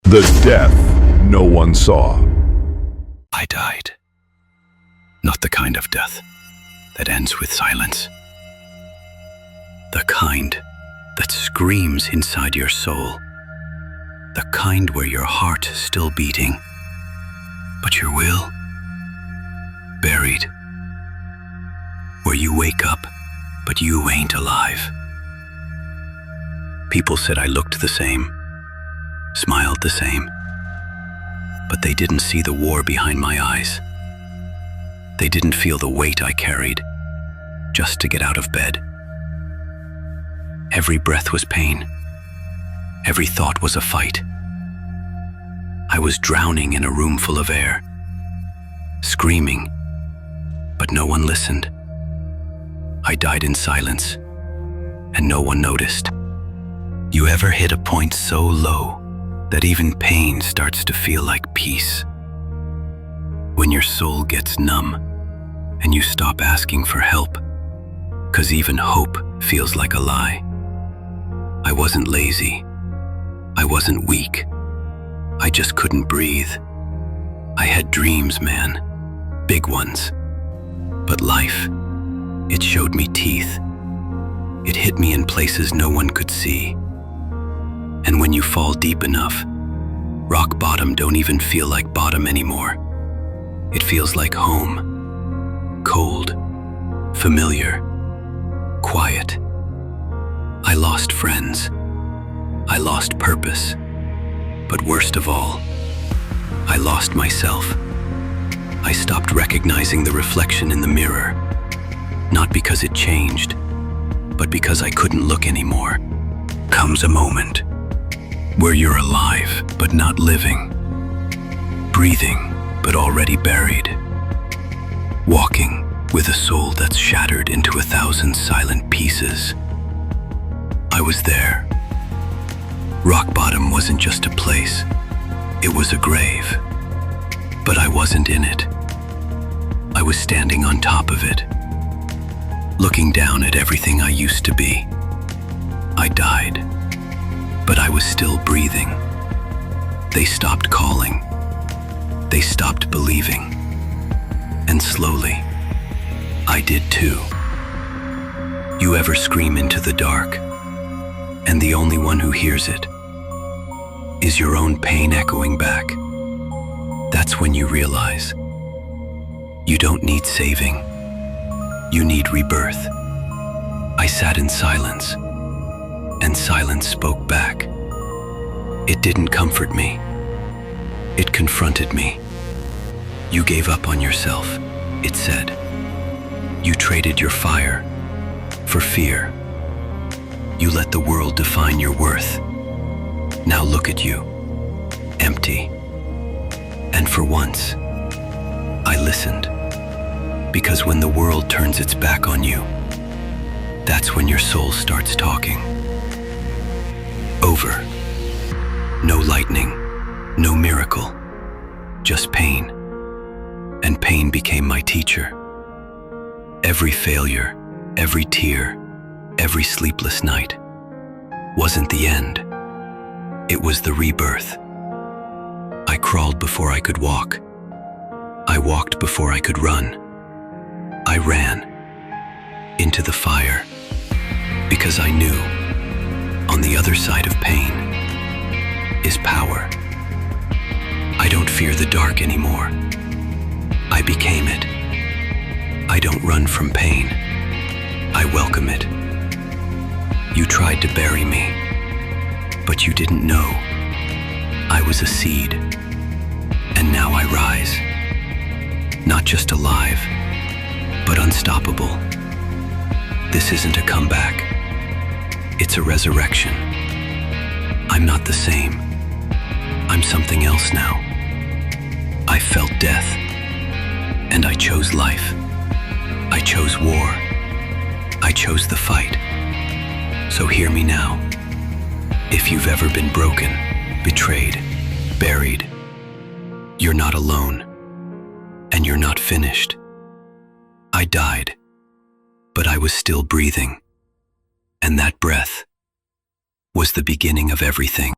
The death no one saw. I died. Not the kind of death that ends with silence. The kind that screams inside your soul. The kind where your heart is still beating, but your will buried. Where you wake up, but you ain't alive. People said I looked the same, smiled the same, but they didn't see the war behind my eyes. They didn't feel the weight I carried just to get out of bed. Every breath was pain. Every thought was a fight. I was drowning in a room full of air, screaming, but no one listened. I died in silence, and no one noticed. You ever hit a point so low that even pain starts to feel like peace? When your soul gets numb, and you stop asking for help, 'cause even hope feels like a lie. I wasn't lazy. I wasn't weak. I just couldn't breathe. I had dreams, man. Big ones. But life, it showed me teeth. It hit me in places no one could see. And when you fall deep enough, rock bottom don't even feel like bottom anymore. It feels like home. Cold. Familiar. Quiet. I lost friends. I lost purpose. But worst of all, I lost myself. I stopped recognizing the reflection in the mirror, not because it changed, but because I couldn't look anymore. Comes a moment where you're alive, but not living, breathing, but already buried, walking with a soul that's shattered into 1,000 silent pieces. I was there. Rock bottom wasn't just a place, it was a grave. But I wasn't in it. I was standing on top of it, looking down at everything I used to be. I died, but I was still breathing. They stopped calling. They stopped believing. And slowly, I did too. You ever scream into the dark, and the only one who hears it is your own pain echoing back? That's when you realize you don't need saving. You need rebirth. I sat in silence, and silence spoke back. It didn't comfort me. It confronted me. You gave up on yourself, it said. You traded your fire for fear. You let the world define your worth. Now look at you, empty. And for once, I listened. Because when the world turns its back on you, that's when your soul starts talking. Over. No lightning, no miracle, just pain. And pain became my teacher. Every failure, every tear, every sleepless night wasn't the end. It was the rebirth. I crawled before I could walk. I walked before I could run. I ran into the fire because I knew on the other side of pain is power. I don't fear the dark anymore. I became it. I don't run from pain. I welcome it. You tried to bury me, but you didn't know I was a seed. And now I rise, not just alive, but unstoppable. This isn't a comeback. It's a resurrection. I'm not the same. I'm something else now. I felt death, and I chose life. I chose war. I chose the fight. So hear me now. If you've ever been broken, betrayed, buried, you're not alone, and you're not finished. I died, but I was still breathing, and that breath was the beginning of everything.